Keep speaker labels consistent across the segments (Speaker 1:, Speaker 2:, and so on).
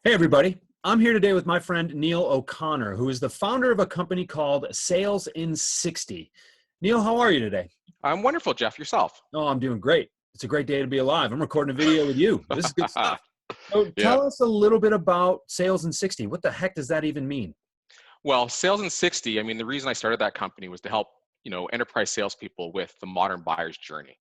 Speaker 1: Hey, everybody. I'm here today with my friend Neil O'Connor, who is the founder of a company called Sales in 60. Neil, how are you today?
Speaker 2: I'm wonderful, Jeff. Yourself?
Speaker 1: Oh, I'm doing great. It's a great day to be alive. I'm recording a video with you. This is good stuff. So
Speaker 2: Yeah.
Speaker 1: tell us a little bit about Sales in 60. What the heck does that even mean?
Speaker 2: Well, Sales in 60, the reason I started that company was to help, enterprise salespeople with the modern buyer's journey.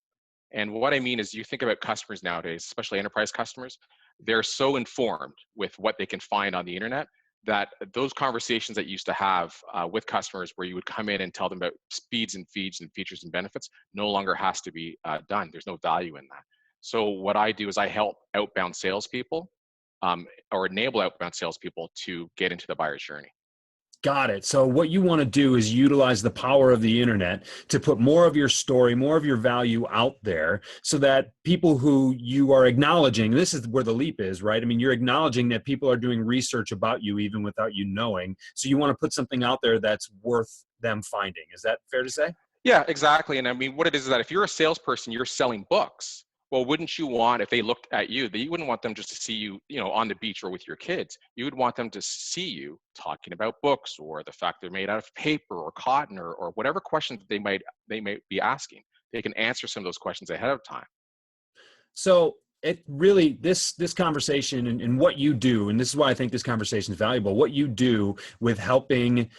Speaker 2: And what I mean is you think about customers nowadays, especially enterprise customers, they're so informed with what they can find on the internet that those conversations that you used to have with customers where you would come in and tell them about speeds and feeds and features and benefits no longer has to be done. There's no value in that. So what I do is I help outbound salespeople or enable outbound salespeople to get into the buyer's journey.
Speaker 1: Got it. So what you want to do is utilize the power of the internet to put more of your story, more of your value out there so that people who you are acknowledging, this is where the leap is, right? I mean, you're acknowledging that people are doing research about you even without you knowing. So you want to put something out there that's worth them finding. Is that fair to say?
Speaker 2: Yeah, exactly. And what it is that if you're a salesperson, you're selling books. Well, wouldn't you want, if they looked at you, that you wouldn't want them just to see you, on the beach or with your kids. You would want them to see you talking about books or the fact they're made out of paper or cotton or whatever questions that they might be asking. They can answer some of those questions ahead of time.
Speaker 1: So it really this conversation and what you do, and this is why I think this conversation is valuable. What you do with helping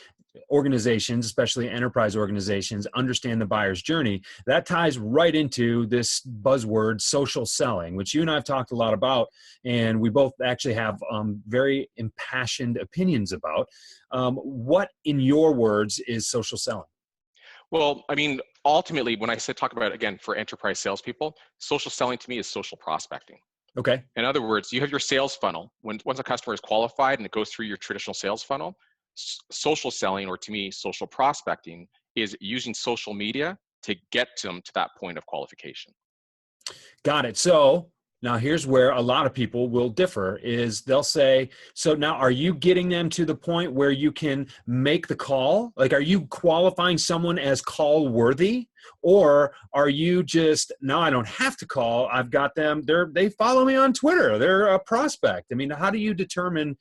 Speaker 1: organizations, especially enterprise organizations, understand the buyer's journey, that ties right into this buzzword social selling, which you and I have talked a lot about, and we both actually have very impassioned opinions about. What, in your words, is social selling?
Speaker 2: Well, ultimately, when I said talk about, again, for enterprise salespeople, social selling to me is social prospecting.
Speaker 1: Okay.
Speaker 2: In other words, you have your sales funnel. Once a customer is qualified and it goes through your traditional sales funnel, social selling, or to me, social prospecting, is using social media to get them to that point of qualification.
Speaker 1: Got it. So now here's where a lot of people will differ is they'll say, so now are you getting them to the point where you can make the call? Like, are you qualifying someone as call worthy? Or are you just, no, I don't have to call. I've got them. They follow me on Twitter. They're a prospect. I mean, how do you determine,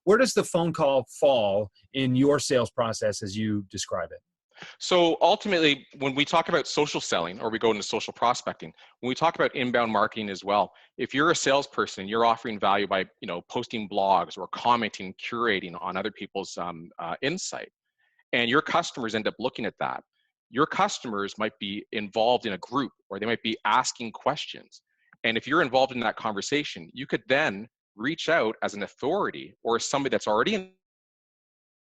Speaker 1: where does the phone call fall in your sales process as you describe it?
Speaker 2: So ultimately, when we talk about social selling or we go into social prospecting, when we talk about inbound marketing as well, if you're a salesperson, you're offering value by posting blogs or commenting, curating on other people's insight, and your customers end up looking at that. Your customers might be involved in a group or they might be asking questions. And if you're involved in that conversation, you could then reach out as an authority or as somebody that's already in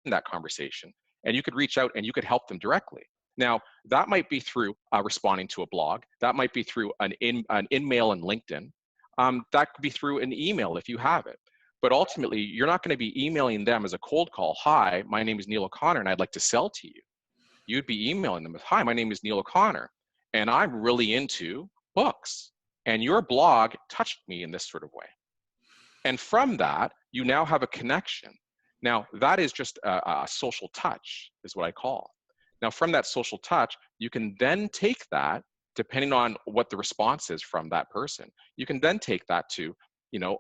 Speaker 2: that conversation, and you could reach out and you could help them directly. Now, that might be through responding to a blog. That might be through an in-mail in LinkedIn. That could be through an email if you have it. But ultimately, you're not going to be emailing them as a cold call. Hi, my name is Neil O'Connor, and I'd like to sell to you. You'd be emailing them with, hi, my name is Neil O'Connor, and I'm really into books. And your blog touched me in this sort of way. And from that, you now have a connection. Now, that is just a social touch, is what I call. Now, from that social touch, you can then take that, depending on what the response is from that person, you can then take that to,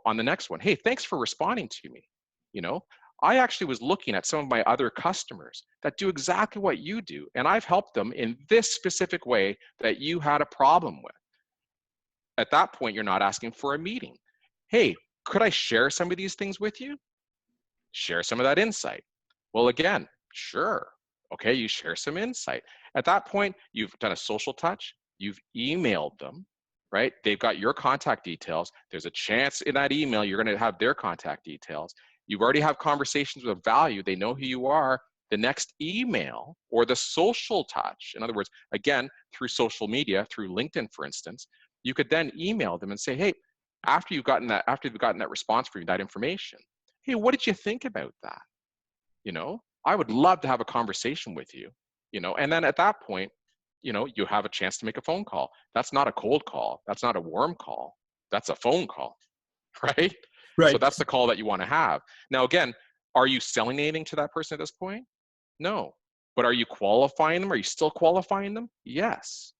Speaker 2: on the next one. Hey, thanks for responding to me. You know, I actually was looking at some of my other customers that do exactly what you do, and I've helped them in this specific way that you had a problem with. At that point, you're not asking for a meeting. Hey, could I share some of these things with you? Share some of that insight. Well, again, sure. Okay, you share some insight. At that point, you've done a social touch, you've emailed them, right? They've got your contact details. There's a chance in that email you're going to have their contact details. You've already have conversations with value. They know who you are. The next email or the social touch, in other words, again, through social media, through LinkedIn, for instance, you could then email them and say, hey, after they've gotten that response from you, that information, hey, what did you think about that? I would love to have a conversation with you, and then at that point, you have a chance to make a phone call. That's not a cold call. That's not a warm call. That's a phone call, right? So
Speaker 1: Right.
Speaker 2: that's the call that you want to have. Now, again, are you selling anything to that person at this point? No. But are you qualifying them? Are you still qualifying them? Yes.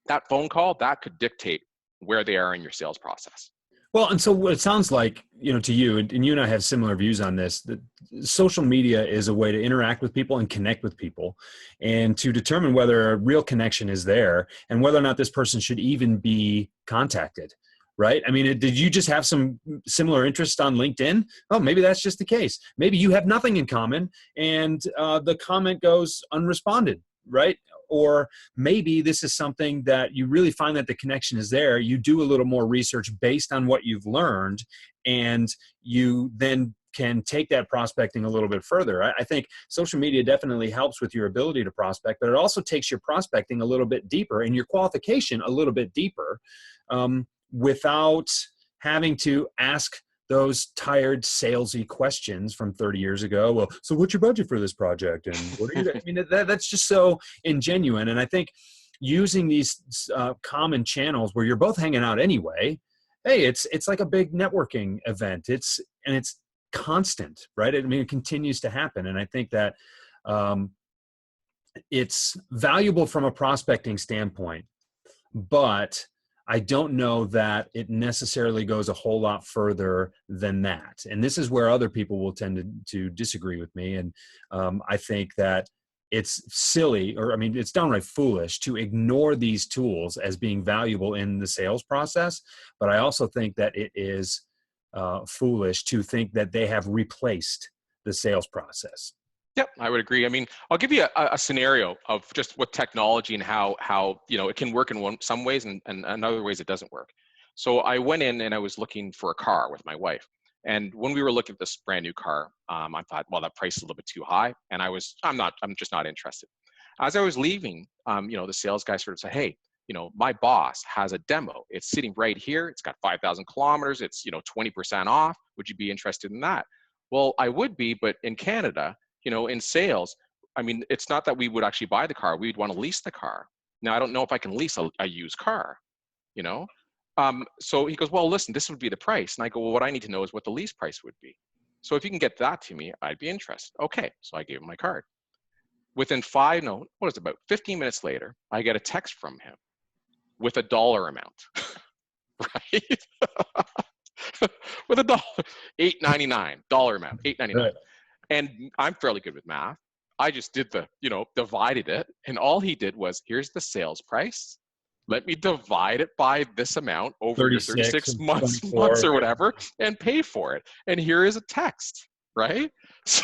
Speaker 2: That phone call, that could dictate where they are in your sales process.
Speaker 1: Well, and so what it sounds like, to you, and you and I have similar views on this, that social media is a way to interact with people and connect with people and to determine whether a real connection is there and whether or not this person should even be contacted. Right? I mean, did you just have some similar interest on LinkedIn? Oh, maybe that's just the case. Maybe you have nothing in common and the comment goes unresponded, right? Or maybe this is something that you really find that the connection is there. You do a little more research based on what you've learned, and you then can take that prospecting a little bit further. I think social media definitely helps with your ability to prospect, but it also takes your prospecting a little bit deeper and your qualification a little bit deeper, without having to ask those tired salesy questions from 30 years ago. Well, so what's your budget for this project? And what are you, I mean, that's just so ingenuine. And I think using these common channels where you're both hanging out anyway, hey, it's like a big networking event. It's constant, right? I mean, it continues to happen. And I think that it's valuable from a prospecting standpoint, but I don't know that it necessarily goes a whole lot further than that. And this is where other people will tend to disagree with me. And I think that it's silly, or I mean, it's downright foolish to ignore these tools as being valuable in the sales process. But I also think that it is foolish to think that they have replaced the sales process.
Speaker 2: Yep, I would agree. I mean, I'll give you a scenario of just with technology and how it can work in some ways and in other ways it doesn't work. So I went in and I was looking for a car with my wife. And when we were looking at this brand new car, I thought, well, that price is a little bit too high. And I'm just not interested. As I was leaving, the sales guy sort of said, hey, my boss has a demo. It's sitting right here. It's got 5,000 kilometers. It's, 20% off. Would you be interested in that? Well, I would be, but in Canada, in sales, I mean, it's not that we would actually buy the car. We'd want to lease the car. Now, I don't know if I can lease a used car, So he goes, well, listen, this would be the price. And I go, well, what I need to know is what the lease price would be. So if you can get that to me, I'd be interested. Okay. So I gave him my card. Within about 15 minutes later, I get a text from him with a dollar amount, right? With a dollar, $8.99 dollar amount, $8.99. Right. And I'm fairly good with math. I just did divided it. And all he did was, here's the sales price. Let me divide it by this amount over your 36 months or whatever and pay for it. And here is a text, right? So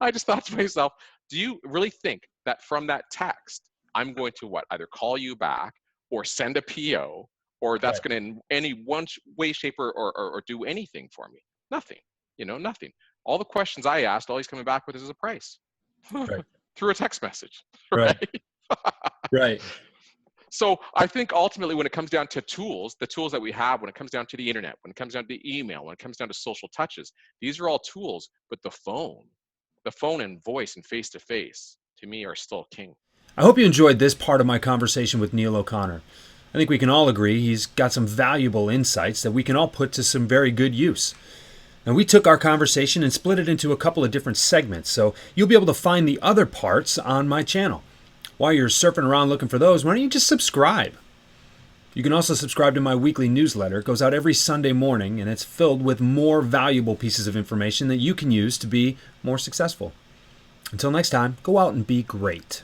Speaker 2: I just thought to myself, do you really think that from that text, I'm going to either call you back or send a PO, or that's going to in any one way, shape, or do anything for me? Nothing, nothing. All the questions I asked, all he's coming back with is a price through a text message. Right.
Speaker 1: Right.
Speaker 2: So I think ultimately when it comes down to tools, the tools that we have, when it comes down to the internet, when it comes down to email, when it comes down to social touches, these are all tools, but the phone and voice and face-to-face, to me, are still king.
Speaker 1: I hope you enjoyed this part of my conversation with Neil O'Connor. I think we can all agree he's got some valuable insights that we can all put to some very good use. And we took our conversation and split it into a couple of different segments, so you'll be able to find the other parts on my channel. While you're surfing around looking for those, why don't you just subscribe? You can also subscribe to my weekly newsletter. It goes out every Sunday morning, and it's filled with more valuable pieces of information that you can use to be more successful. Until next time, go out and be great.